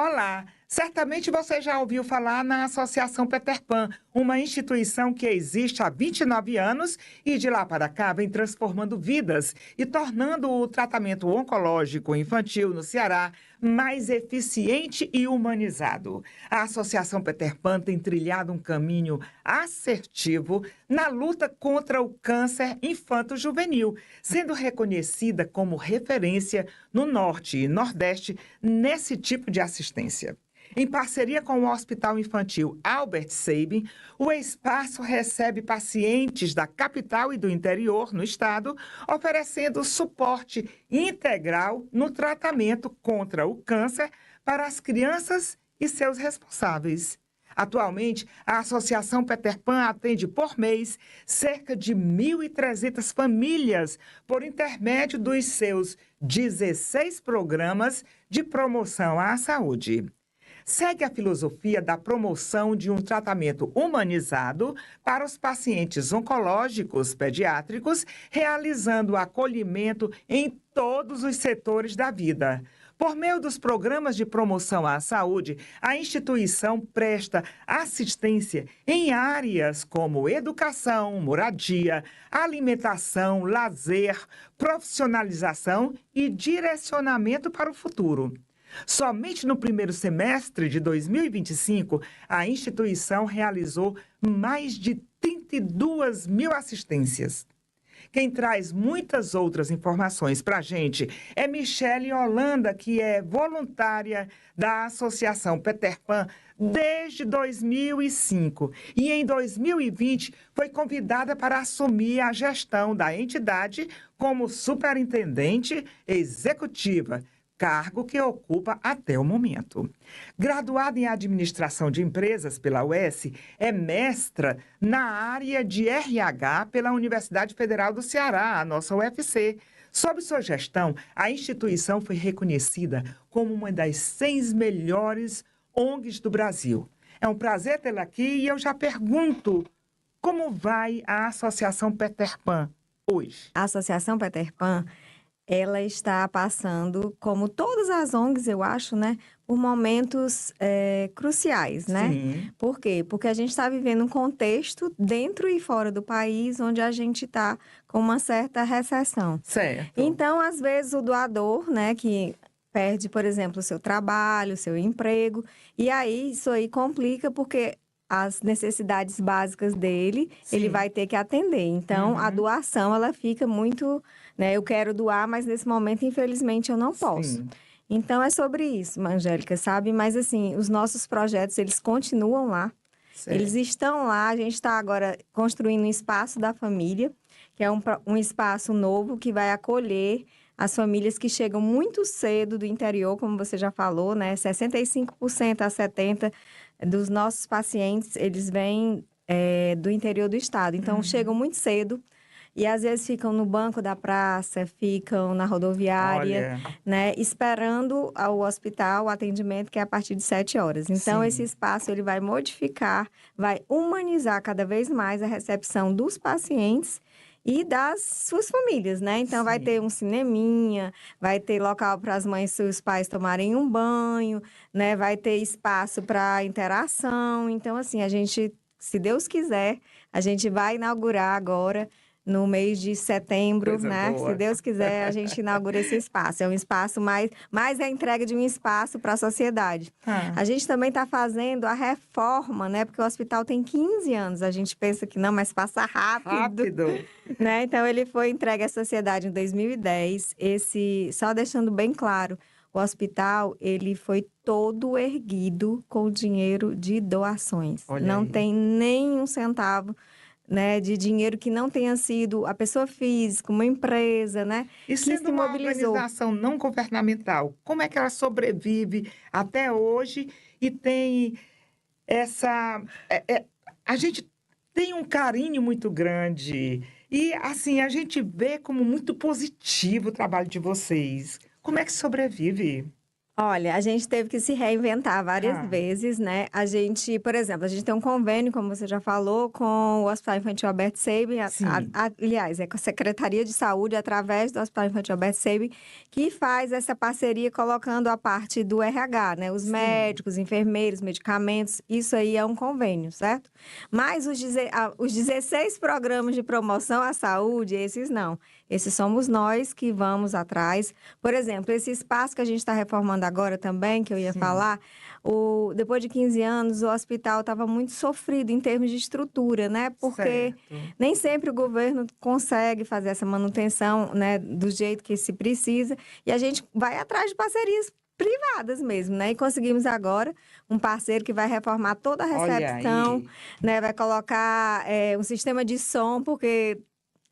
Olá, certamente você já ouviu falar na Associação Peter Pan, uma instituição que existe há 29 anos e de lá para cá vem transformando vidas e tornando o tratamento oncológico infantil no Ceará mais eficiente e humanizado. A Associação Peter Pan tem trilhado um caminho assertivo na luta contra o câncer infanto-juvenil, sendo reconhecida como referência no Norte e Nordeste nesse tipo de assistência. Em parceria com o Hospital Infantil Albert Sabin, o espaço recebe pacientes da capital e do interior, no estado, oferecendo suporte integral no tratamento contra o câncer para as crianças e seus responsáveis. Atualmente, a Associação Peter Pan atende por mês cerca de 1.300 famílias por intermédio dos seus 16 programas de promoção à saúde. Segue a filosofia da promoção de um tratamento humanizado para os pacientes oncológicos pediátricos, realizando acolhimento em todos os setores da vida. Por meio dos programas de promoção à saúde, a instituição presta assistência em áreas como educação, moradia, alimentação, lazer, profissionalização e direcionamento para o futuro. Somente no primeiro semestre de 2025, a instituição realizou mais de 32 mil assistências. Quem traz muitas outras informações para a gente é Michele Holanda, que é voluntária da Associação Peter Pan desde 2005 e em 2020 foi convidada para assumir a gestão da entidade como superintendente executiva, cargo que ocupa até o momento. Graduada em Administração de Empresas pela UES, é mestra na área de RH pela Universidade Federal do Ceará, a nossa UFC. Sob sua gestão, a instituição foi reconhecida como uma das 100 melhores ONGs do Brasil. É um prazer tê-la aqui e eu já pergunto, como vai a Associação Peter Pan hoje? A Associação Peter Pan, ela está passando, como todas as ONGs, eu acho, né, por momentos cruciais, né? Sim. Por quê? Porque a gente está vivendo um contexto dentro e fora do país onde a gente está com uma certa recessão. Certo. Então, às vezes, o doador, né, que perde, por exemplo, o seu trabalho, o seu emprego, e aí isso aí complica porque as necessidades básicas dele, Sim. ele vai ter que atender. Então, a doação, ela fica muito, né? Eu quero doar, mas nesse momento, infelizmente, eu não posso. Sim. Então, é sobre isso, Angélica, sabe? Mas, assim, os nossos projetos, eles continuam lá. Certo. Eles estão lá. A gente está agora construindo um espaço da família, que é um espaço novo que vai acolher as famílias que chegam muito cedo do interior, como você já falou, né? 65% a 70% dos nossos pacientes, eles vêm do interior do estado. Então, chegam muito cedo e, às vezes, ficam no banco da praça, ficam na rodoviária, Olha. né? Esperando o hospital, o atendimento, que é a partir de 7 horas. Então, Sim. esse espaço, ele vai modificar, vai humanizar cada vez mais a recepção dos pacientes e das suas famílias, né? Então, vai Sim. ter um cineminha, vai ter local para as mães e os pais tomarem um banho, né? Vai ter espaço para interação. Então, assim, a gente, se Deus quiser, a gente vai inaugurar agora, no mês de setembro, Coisa né? boa. Se Deus quiser, a gente inaugura esse espaço. É um espaço mais a entrega de um espaço para a sociedade. A gente também está fazendo a reforma, né? Porque o hospital tem 15 anos. A gente pensa que não, mas passa rápido. Né? Então, ele foi entregue à sociedade em 2010. Só deixando bem claro, o hospital, ele foi todo erguido com dinheiro de doações. Olha não aí. tem nem um centavo, né, de dinheiro que não tenha sido a pessoa física, uma empresa, né, E que sendo se uma mobilizou. organização não governamental, como é que ela sobrevive até hoje e tem essa... a gente tem um carinho muito grande e, assim, a gente vê como muito positivo o trabalho de vocês. Como é que sobrevive? Olha, a gente teve que se reinventar várias vezes, né? A gente, por exemplo, a gente tem um convênio, como você já falou, com o Hospital Infantil Albert Sabin, aliás, é com a Secretaria de Saúde, através do Hospital Infantil Albert Sabin, que faz essa parceria colocando a parte do RH, né? Os médicos, enfermeiros, medicamentos, isso aí é um convênio, certo? Mas os 16 programas de promoção à saúde, esses não. Esses somos nós que vamos atrás. Por exemplo, esse espaço que a gente está reformando agora também, que eu ia falar, depois de 15 anos, o hospital estava muito sofrido em termos de estrutura, né? Porque nem sempre o governo consegue fazer essa manutenção, né, do jeito que se precisa. E a gente vai atrás de parcerias privadas mesmo, né? E conseguimos agora um parceiro que vai reformar toda a recepção, né? Vai colocar um sistema de som, porque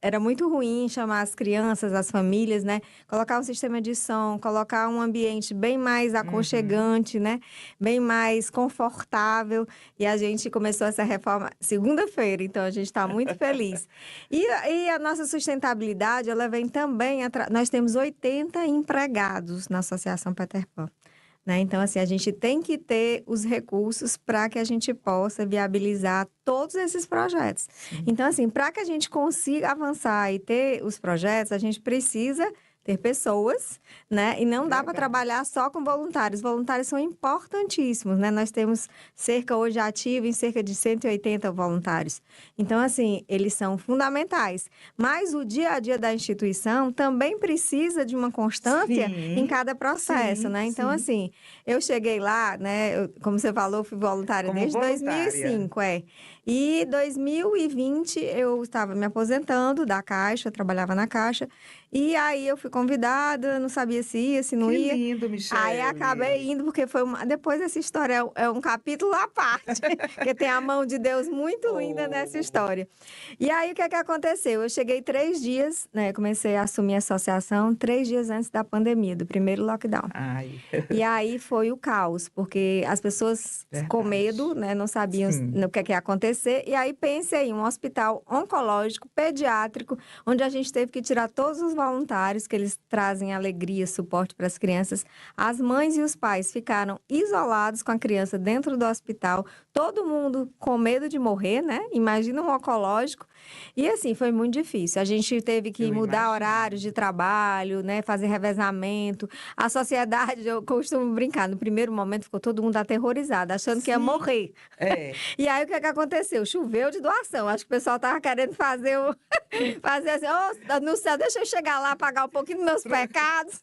era muito ruim chamar as crianças, as famílias, né? Colocar um sistema de som, colocar um ambiente bem mais aconchegante, né? Bem mais confortável. E a gente começou essa reforma segunda-feira, então a gente está muito feliz. E a nossa sustentabilidade, ela vem também... Nós temos 80 empregados na Associação Peter Pan. Né? Então, assim, a gente tem que ter os recursos para que a gente possa viabilizar todos esses projetos. Então, assim, para que a gente consiga avançar e ter os projetos, a gente precisa ter pessoas, né? E não dá para trabalhar só com voluntários. Voluntários são importantíssimos, né? Nós temos hoje ativo em cerca de 180 voluntários. Então, assim, eles são fundamentais. Mas o dia a dia da instituição também precisa de uma constância em cada processo, né? Então, assim, eu cheguei lá, né? Como você falou, fui voluntária desde 2005, E 2020 eu estava me aposentando da Caixa, eu trabalhava na Caixa. E aí eu fui convidada, não sabia se ia, se não ia. Que lindo, Michele. Aí acabei indo, porque depois essa história é um capítulo à parte, porque tem a mão de Deus muito linda nessa história. E aí o que é que aconteceu? Eu cheguei 3 dias, né? Comecei a assumir a associação 3 dias antes da pandemia, do primeiro lockdown. E aí foi o caos, porque as pessoas com medo, né? Não sabiam o que é que ia acontecer. E aí pensei em um hospital oncológico, pediátrico, onde a gente teve que tirar todos os voluntários, que eles trazem alegria, suporte para as crianças. As mães e os pais ficaram isolados com a criança dentro do hospital, todo mundo com medo de morrer, né? Imagina um oncológico. E assim, foi muito difícil. A gente teve que mudar horários de trabalho, né? Fazer revezamento. A sociedade, eu costumo brincar, no primeiro momento ficou todo mundo aterrorizado, achando que ia morrer. E aí, o que é que aconteceu? Choveu de doação. Acho que o pessoal estava querendo fazer assim, no céu, deixa eu chegar lá, pagar um pouquinho dos meus pecados.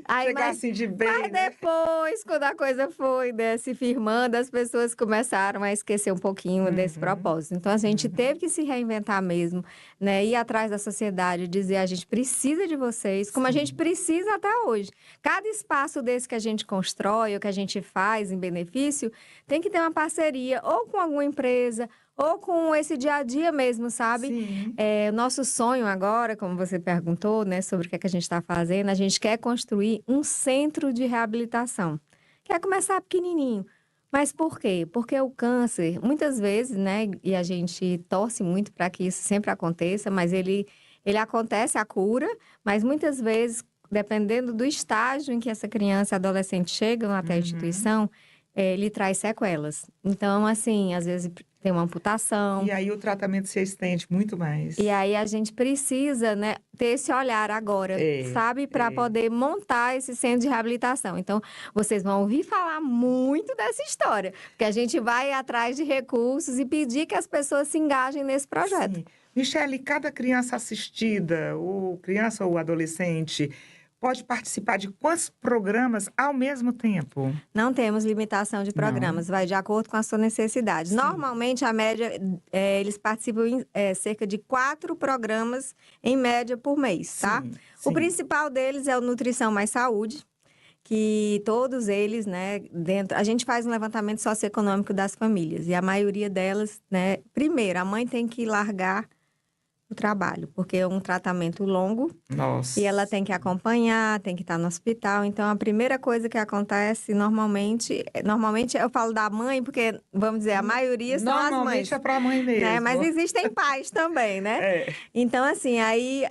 Aí, assim de bem, mas depois, quando a coisa foi, né, se firmando, as pessoas começaram a esquecer um pouquinho desse propósito. Então, a gente teve que se reinventar mesmo, né? Ir atrás da sociedade, dizer, a gente precisa de vocês, como a gente precisa até hoje. Cada espaço desse que a gente constrói, ou que a gente faz em benefício, tem que ter uma parceria, ou com alguma empresa, ou com esse dia a dia mesmo, sabe? O nosso sonho agora, como você perguntou, né, sobre o que é que a gente está fazendo, a gente quer construir um centro de reabilitação. Quer começar pequenininho. Mas por quê? Porque o câncer, muitas vezes, né, e a gente torce muito para que isso sempre aconteça, mas ele acontece, a cura, mas muitas vezes, dependendo do estágio em que essa criança e adolescente chegam até a instituição, ele traz sequelas. Então, assim, às vezes tem uma amputação. E aí o tratamento se estende muito mais. E aí a gente precisa, né, ter esse olhar agora, sabe? Para poder montar esse centro de reabilitação. Então, vocês vão ouvir falar muito dessa história. Porque a gente vai atrás de recursos e pedir que as pessoas se engajem nesse projeto. Michele, cada criança assistida, ou criança ou adolescente, pode participar de quantos programas ao mesmo tempo? Não temos limitação de programas, vai de acordo com a sua necessidade. Normalmente, a média, eles participam em cerca de 4 programas, em média, por mês, tá? O principal deles é o Nutrição Mais Saúde, que todos eles, né, a gente faz um levantamento socioeconômico das famílias, e a maioria delas, né, primeiro, a mãe tem que largar o trabalho, porque é um tratamento longo. Nossa. E ela tem que acompanhar, tem que estar no hospital. Então, a primeira coisa que acontece normalmente eu falo da mãe, porque, vamos dizer, a maioria são as mães. Normalmente é para a mãe mesmo. Né? Mas existem pais também, né? Então, assim, aí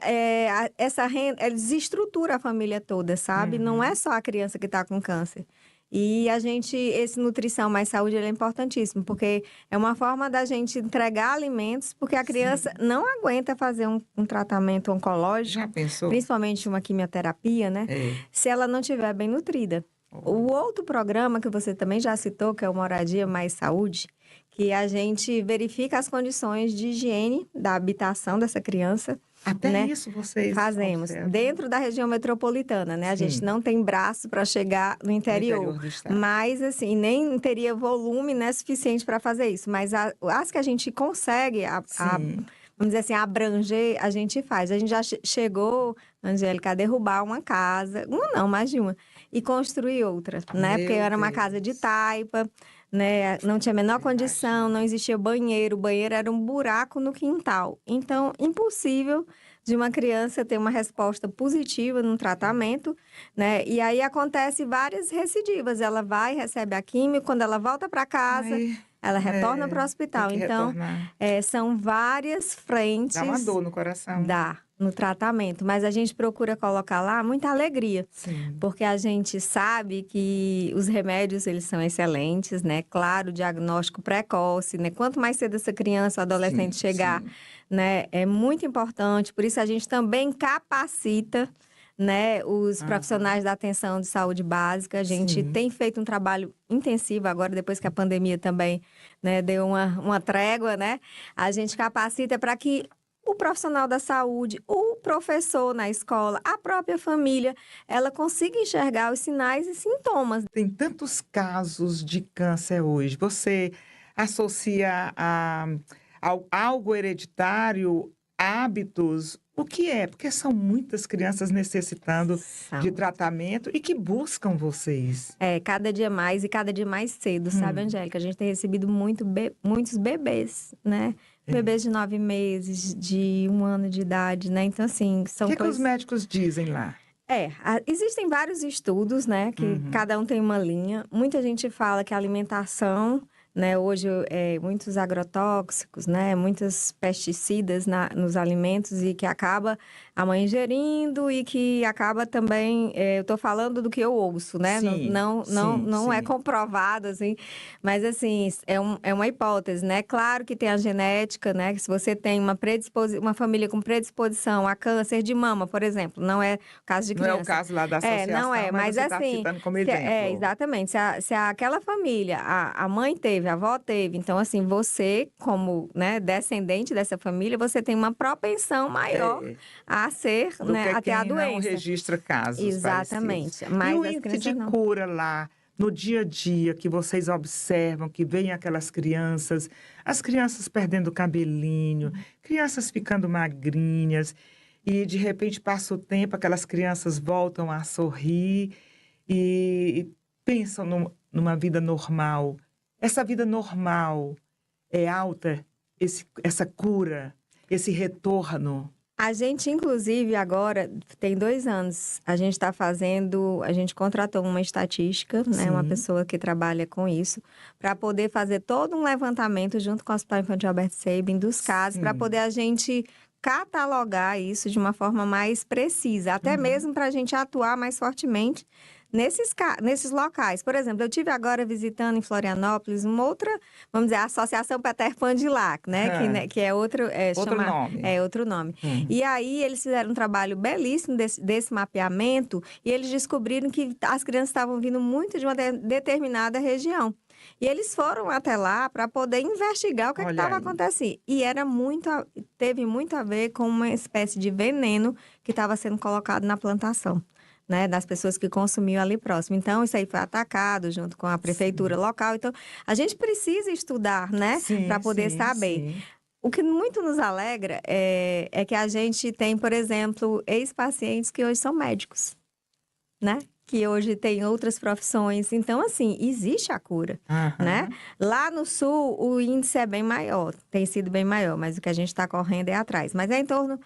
essa renda, ela desestrutura a família toda, sabe? Não é só a criança que está com câncer. E esse Nutrição Mais Saúde, ele é importantíssimo, porque é uma forma da gente entregar alimentos, porque a criança não aguenta fazer um tratamento oncológico. Já pensou? Principalmente uma quimioterapia, né? Se ela não estiver bem nutrida. O outro programa que você também já citou, que é o Moradia Mais Saúde, que a gente verifica as condições de higiene da habitação dessa criança. Até né? Isso vocês fazemos observam. Dentro da região metropolitana, né? A gente não tem braço para chegar no interior, do estado. Mas assim, nem teria volume, né, suficiente para fazer isso. Mas as que a gente consegue, vamos dizer assim, abranger, a gente faz. A gente já chegou, Angélica, a derrubar uma casa, mais de uma, e construir outra, né? Porque era uma casa de taipa, né? Não tinha a menor condição, não existia banheiro, o banheiro era um buraco no quintal. Então, impossível de uma criança ter uma resposta positiva no tratamento, né? E aí acontece várias recidivas. Ela vai, recebe a química, quando ela volta para casa, ela retorna para o hospital. Então, são várias frentes. Dá uma dor no coração. Dá. No tratamento, mas a gente procura colocar lá muita alegria, porque a gente sabe que os remédios, eles são excelentes, né? Claro, diagnóstico precoce, né? Quanto mais cedo essa criança ou adolescente chegar, né? É muito importante, por isso a gente também capacita, né, os profissionais da atenção de saúde básica. A gente tem feito um trabalho intensivo agora, depois que a pandemia também, né, deu uma trégua, né? A gente capacita para que o profissional da saúde, o professor na escola, a própria família, ela consiga enxergar os sinais e sintomas. Tem tantos casos de câncer hoje. Você associa a algo hereditário, hábitos? O que é? Porque são muitas crianças necessitando de tratamento e que buscam vocês. Cada dia mais e cada dia mais cedo, sabe, Angélica? A gente tem recebido muitos bebês, né? Bebês de 9 meses, de 1 ano de idade, né? Então, assim, são coisas... O que os médicos dizem lá? Existem vários estudos, né? Que cada um tem uma linha. Muita gente fala que a alimentação, né? Hoje, muitos agrotóxicos, né? Muitos pesticidas nos alimentos e que acaba a mãe ingerindo e que acaba também... eu tô falando do que eu ouço, né? Não é comprovado, assim. Mas, assim, é uma hipótese, né? Claro que tem a genética, né? Que se você tem uma família com predisposição a câncer de mama, por exemplo, não é o caso de criança. Não é o caso lá da associação, não é, mas você assim... tá citando como exemplo. Exatamente. Se aquela família, a mãe teve, a avó teve, então, assim, você, como, né, descendente dessa família, você tem uma propensão maior a ser, né, a ter a doença. Não registra casos. Exatamente. Mas e o índice de cura lá, no dia a dia, que vocês observam, que vem aquelas crianças, as crianças perdendo o cabelinho, crianças ficando magrinhas, e de repente passa o tempo, aquelas crianças voltam a sorrir e pensam numa vida normal. Essa vida normal é alta, essa cura, esse retorno? A gente, inclusive, agora, tem 2 anos, a gente contratou uma estatística, né, uma pessoa que trabalha com isso, para poder fazer todo um levantamento junto com o Hospital Infantil Albert Sabin dos casos, para poder a gente catalogar isso de uma forma mais precisa, até mesmo para a gente atuar mais fortemente nesses locais. Por exemplo, eu tive agora visitando em Florianópolis uma outra, vamos dizer, a Associação Peter Pan de lá, né? Que é outro... nome. É outro nome. E aí, eles fizeram um trabalho belíssimo desse mapeamento e eles descobriram que as crianças estavam vindo muito de uma determinada região. E eles foram até lá para poder investigar o que estava acontecendo. E teve muito a ver com uma espécie de veneno que estava sendo colocado na plantação, né, das pessoas que consumiam ali próximo. Então, isso aí foi atacado junto com a prefeitura local. Então, a gente precisa estudar, né, para poder saber. O que muito nos alegra é que a gente tem, por exemplo, ex-pacientes que hoje são médicos, né? que hoje tem outras profissões. Então, assim, existe a cura, né? Lá no Sul, o índice é bem maior, tem sido bem maior, mas o que a gente está correndo é atrás. Mas é em torno...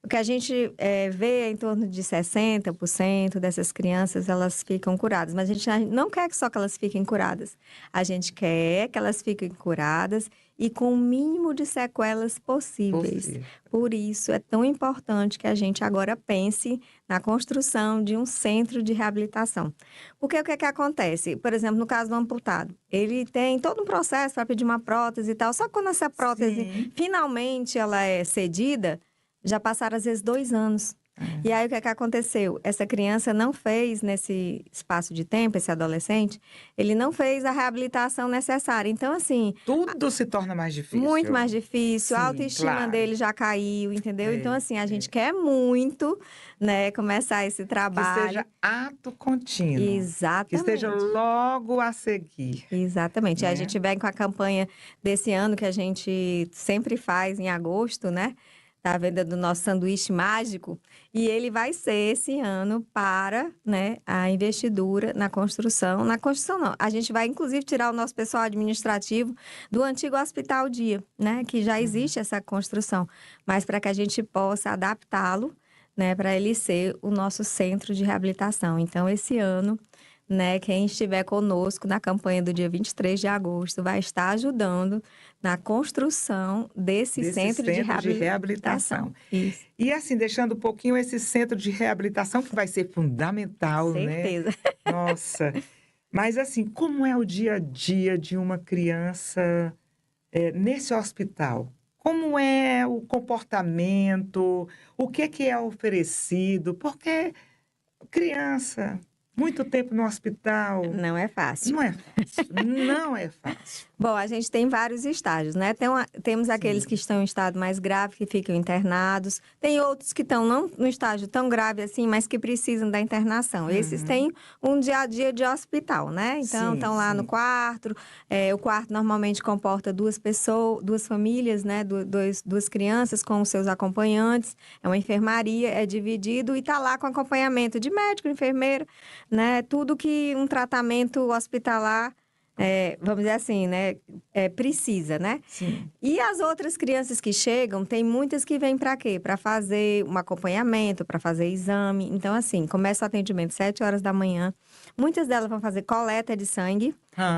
O que a gente vê é em torno de 60% dessas crianças, elas ficam curadas. Mas a gente não quer só que elas fiquem curadas. A gente quer que elas fiquem curadas e com o mínimo de sequelas possíveis. Por isso, é tão importante que a gente agora pense na construção de um centro de reabilitação. Porque o que é que acontece? Por exemplo, no caso do amputado, ele tem todo um processo para pedir uma prótese e tal. Só que quando essa prótese, finalmente, ela é cedida... Já passaram, às vezes, 2 anos. E aí, o que é que aconteceu? Essa criança não fez, nesse espaço de tempo, esse adolescente, ele não fez a reabilitação necessária. Então, assim... Tudo se torna mais difícil. Muito mais difícil. Sim, a autoestima dele já caiu, entendeu? Então, assim, a gente quer muito, né, começar esse trabalho. Que seja ato contínuo. Exatamente. Que esteja logo a seguir. Exatamente. Né? A gente vem com a campanha desse ano, que a gente sempre faz em agosto, né? Da venda do nosso sanduíche mágico, e ele vai ser esse ano para, né, a investidura na construção. Na construção não, a gente vai inclusive tirar o nosso pessoal administrativo do antigo Hospital Dia, né, que já existe essa construção, mas para que a gente possa adaptá-lo, né, para ele ser o nosso centro de reabilitação. Então, esse ano, né, quem estiver conosco na campanha do dia 23 de agosto vai estar ajudando na construção desse centro de reabilitação. Isso. E assim, deixando um pouquinho esse centro de reabilitação, que vai ser fundamental, certeza. Né? Nossa! Mas assim, como é o dia a dia de uma criança nesse hospital? Como é o comportamento? O que é oferecido? Porque criança... Muito tempo no hospital. Não é fácil. Não é fácil. Não é fácil. Bom, a gente tem vários estágios, né? Temos aqueles que estão em estado mais grave, que ficam internados. Tem outros que estão não no estágio tão grave assim, mas que precisam da internação. Esses têm um dia a dia de hospital, né? Então, estão lá no quarto. O quarto normalmente comporta 2 pessoas, 2 famílias, né? Duas crianças com os seus acompanhantes. É uma enfermaria, é dividido e está lá com acompanhamento de médico, enfermeiro, né? Tudo que um tratamento hospitalar, vamos dizer assim, né? Precisa, né? Sim. E as outras crianças que chegam, tem muitas que vêm para quê? Para fazer um acompanhamento, para fazer exame. Então, assim, começa o atendimento às 7 horas da manhã. Muitas delas vão fazer coleta de sangue,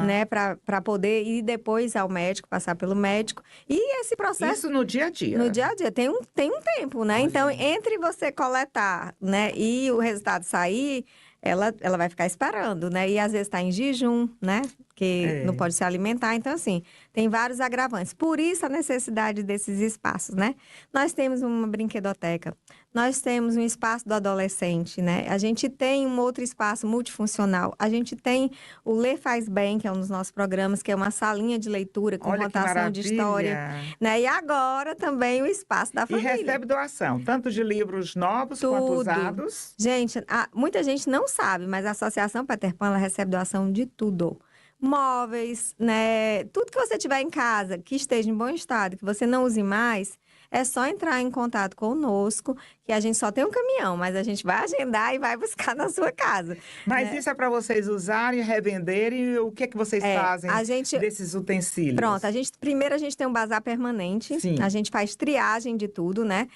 né? Para poder ir depois ao médico, passar pelo médico. E esse processo... Isso no dia a dia? No dia a dia. Tem um tempo, né? Então, entre você coletar, né? E o resultado sair... Ela vai ficar esperando, né? E às vezes está em jejum, né? Que não pode se alimentar. Então, assim, tem vários agravantes. Por isso, a necessidade desses espaços, né? Nós temos uma brinquedoteca. Nós temos um espaço do adolescente, né? A gente tem um outro espaço multifuncional. A gente tem o Lê Faz Bem, que é um dos nossos programas, que é uma salinha de leitura com rotação de história. Né? E agora também o espaço da família. E recebe doação, tanto de livros novos quanto usados. Gente, muita gente não sabe, mas a Associação Peter Pan, ela recebe doação de tudo. Móveis, né? Tudo que você tiver em casa, que esteja em bom estado, que você não use mais, é só entrar em contato conosco, que a gente só tem um caminhão, mas a gente vai agendar e vai buscar na sua casa. Mas né? Isso é para vocês usarem, revenderem? O que é que vocês fazem desses utensílios? Pronto, primeiro a gente tem um bazar permanente. Sim. A gente faz triagem de tudo, né?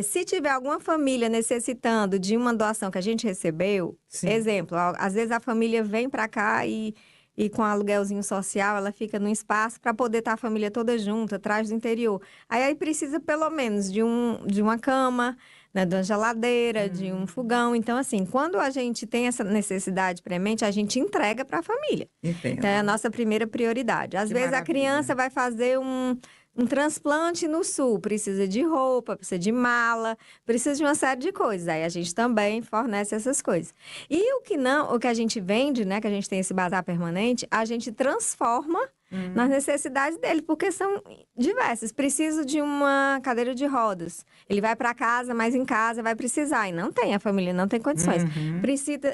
Se tiver alguma família necessitando de uma doação que a gente recebeu, Sim. Exemplo, às vezes a família vem para cá e com aluguelzinho social, ela fica num espaço para poder estar a família toda junta, atrás do interior. Aí precisa pelo menos de uma cama, né, de uma geladeira, de um fogão. Então, assim, quando a gente tem essa necessidade premente, a gente entrega para a família. Entendo. Então, é a nossa primeira prioridade. Às vezes a criança vai fazer um transplante no Sul, precisa de roupa, precisa de mala, precisa de uma série de coisas. Aí a gente também fornece essas coisas. E o que a gente vende, né, que a gente tem esse bazar permanente, a gente transforma nas necessidades dele, porque são diversas. Precisa de uma cadeira de rodas. Ele vai para casa, mas em casa vai precisar. E não tem, a família não tem condições.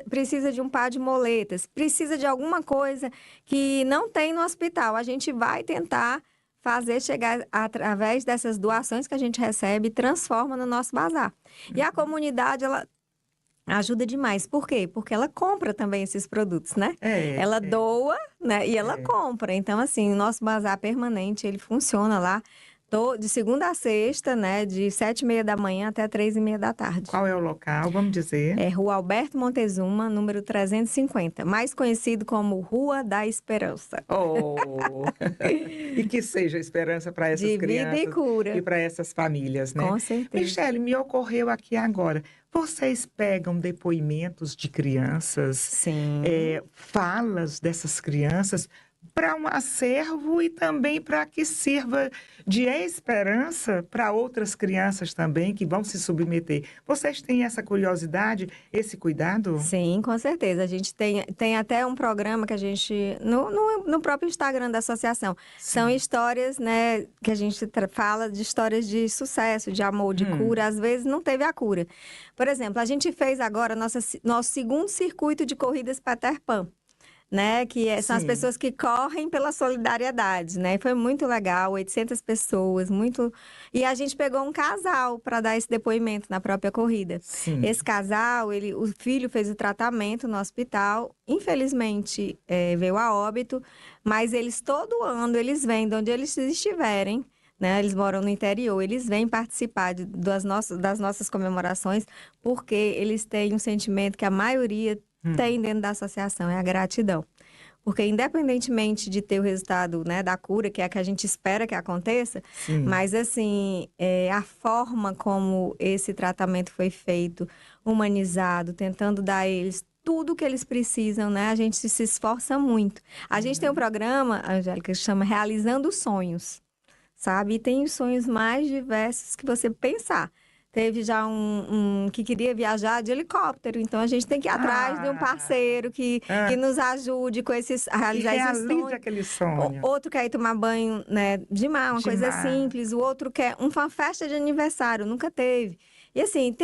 Precisa de um par de moletas. Precisa de alguma coisa que não tem no hospital. A gente vai tentar fazer chegar através dessas doações que a gente recebe e transforma no nosso bazar. E a comunidade, Ajuda demais. Por quê? Porque ela compra também esses produtos, né? Ela doa, né? E ela compra. Então, assim, o nosso bazar permanente, ele funciona lá de segunda a sexta, né? De 7h30 da manhã até 3h30 da tarde. Qual é o local? Vamos dizer. É Rua Alberto Montezuma, número 350, mais conhecido como Rua da Esperança. Oh! E que seja esperança para essas crianças. De vida e cura. E para essas famílias, né? Com certeza. Michele, me ocorreu aqui agora. Vocês pegam depoimentos de crianças, Sim. Falas dessas crianças para um acervo e também para que sirva de esperança para outras crianças também que vão se submeter. Vocês têm essa curiosidade, esse cuidado? Sim, com certeza. A gente tem até um programa que a gente, no próprio Instagram da associação, Sim. São histórias, né, que a gente fala de histórias de sucesso, de amor, de cura. Às vezes não teve a cura. Por exemplo, a gente fez agora nosso segundo circuito de corridas Peter Pan. Né, são as pessoas que correm pela solidariedade, né? Foi muito legal, 800 pessoas, muito... E a gente pegou um casal para dar esse depoimento na própria corrida. Sim. Esse casal, o filho fez o tratamento no hospital, infelizmente veio a óbito, mas eles todo ano, eles vêm de onde eles estiverem, né? Eles moram no interior, eles vêm participar das nossas comemorações, porque eles têm um sentimento que a maioria tem dentro da associação, é a gratidão. Porque independentemente de ter o resultado, né, da cura, que é a que a gente espera que aconteça, Sim. Mas assim, a forma como esse tratamento foi feito, humanizado, tentando dar a eles tudo que eles precisam, né? A gente se esforça muito. A gente tem um programa, Angélica, que chama Realizando Sonhos, sabe? E tem os sonhos mais diversos que você pensar. Teve já um que queria viajar de helicóptero, então a gente tem que ir atrás de um parceiro que nos ajude com a realizar esse sonho. Aquele sonho. Outro quer ir tomar banho, né, de mar, uma coisa simples. O outro quer uma festa de aniversário, nunca teve. E assim,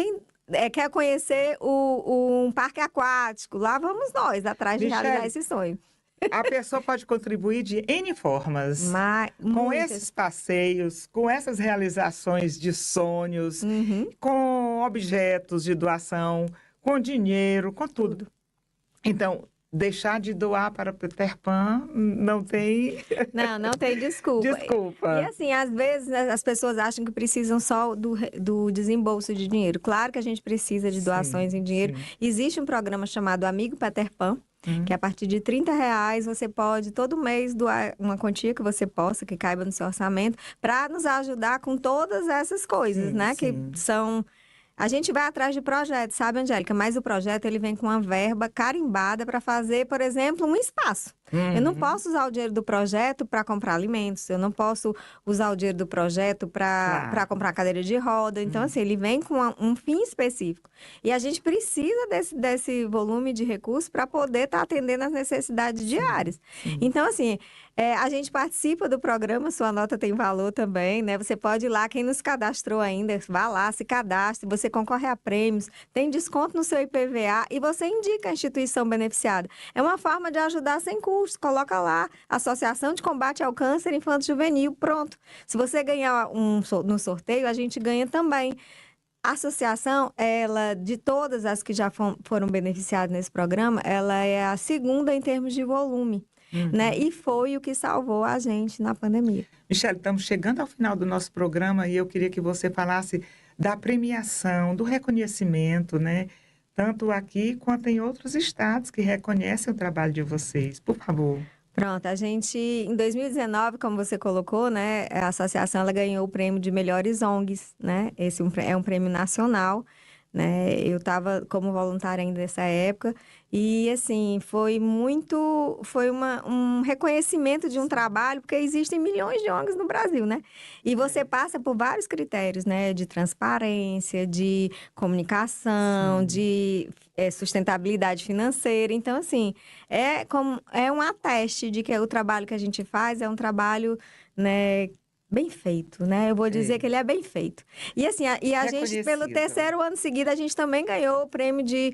quer conhecer um parque aquático, lá vamos nós atrás de realizar esse sonho. A pessoa pode contribuir de N formas. Com esses passeios, com essas realizações de sonhos, com objetos de doação, com dinheiro, com tudo. Então, deixar de doar para Peter Pan não tem... Não tem desculpa. Desculpa. E assim, às vezes as pessoas acham que precisam só do desembolso de dinheiro. Claro que a gente precisa de doações em dinheiro. Sim. Existe um programa chamado Amigo Peter Pan, que a partir de R$30 você pode todo mês doar uma quantia que você possa, que caiba no seu orçamento, para nos ajudar com todas essas coisas, né? Sim. Que são... A gente vai atrás de projetos, sabe, Angélica? Mas o projeto, ele vem com uma verba carimbada para fazer, por exemplo, um espaço. Eu não posso usar o dinheiro do projeto para comprar alimentos. Eu não posso usar o dinheiro do projeto para comprar cadeira de roda. Então, assim, ele vem com um fim específico. E a gente precisa desse volume de recursos para poder estar atendendo às necessidades diárias. Então, assim... a gente participa do programa, sua nota tem valor também, né? Você pode ir lá, quem nos cadastrou ainda, vá lá, se cadastre, você concorre a prêmios, tem desconto no seu IPVA e você indica a instituição beneficiada. É uma forma de ajudar sem custo, coloca lá, Associação de Combate ao Câncer Infanto-Juvenil, pronto. Se você ganhar no sorteio, a gente ganha também. A associação, ela, de todas as que já foram beneficiadas nesse programa, ela é a segunda em termos de volume. Né? E foi o que salvou a gente na pandemia. Michele, estamos chegando ao final do nosso programa e eu queria que você falasse da premiação, do reconhecimento, né? Tanto aqui quanto em outros estados que reconhecem o trabalho de vocês. Por favor. Pronto, a gente, em 2019, como você colocou, né? A associação ela ganhou o prêmio de melhores ONGs, né? Esse é um prêmio nacional. Né? Eu estava como voluntária ainda nessa época e, assim, foi um reconhecimento de um trabalho, porque existem milhões de ONGs no Brasil, né? E você passa por vários critérios, né? De transparência, de comunicação, de sustentabilidade financeira. Então, assim, é um ateste de que o trabalho que a gente faz é um trabalho, né? Bem feito, né? Eu vou dizer que ele é bem feito. E assim, a gente, pelo terceiro ano seguido, a gente também ganhou o prêmio de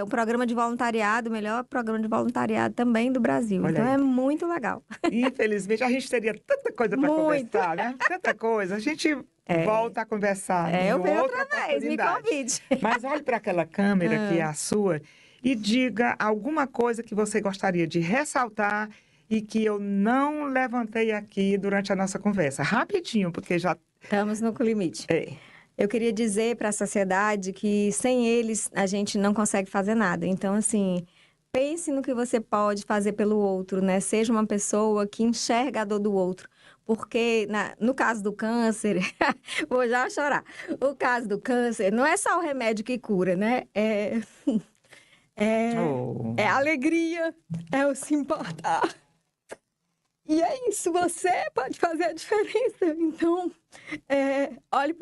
o programa de voluntariado, o melhor programa de voluntariado também do Brasil. Olha então, aí. é muito legal. Infelizmente, a gente teria tanta coisa para conversar, né? Tanta coisa. A gente volta a conversar em eu venho outra outra vez, me oportunidade. convide. Mas olhe para aquela câmera que é a sua e diga alguma coisa que você gostaria de ressaltar e que eu não levantei aqui durante a nossa conversa. Rapidinho, porque já... Estamos no limite. Eu queria dizer para a sociedade que sem eles a gente não consegue fazer nada. Então, assim, pense no que você pode fazer pelo outro, né? Seja uma pessoa que enxerga a dor do outro. Porque no caso do câncer, vou já chorar. O caso do câncer não é só o remédio que cura, né? É alegria, é o se importar. E é isso, você pode fazer a diferença. Então, olhe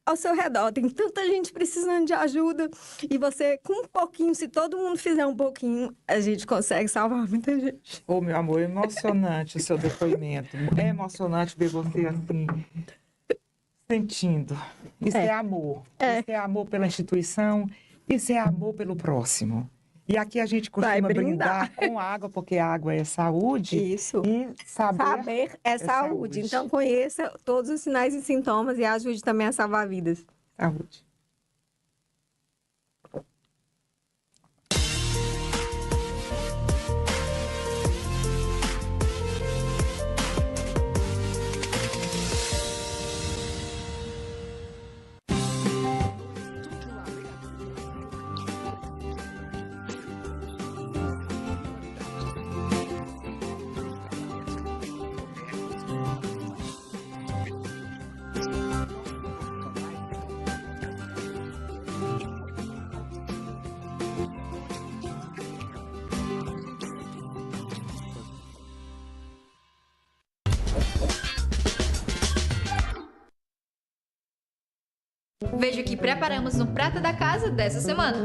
ao seu redor. Tem tanta gente precisando de ajuda. E você, com um pouquinho, se todo mundo fizer um pouquinho, a gente consegue salvar muita gente. Meu amor, é emocionante o seu depoimento. É emocionante ver você assim, sentindo. Isso é amor. Isso é amor pela instituição, isso é amor pelo próximo. E aqui a gente costuma brindar com água, porque a água é saúde. Isso. E saber é saúde. Então, conheça todos os sinais e sintomas e ajude também a salvar vidas. Saúde. Veja o que preparamos no Prata da Casa dessa semana.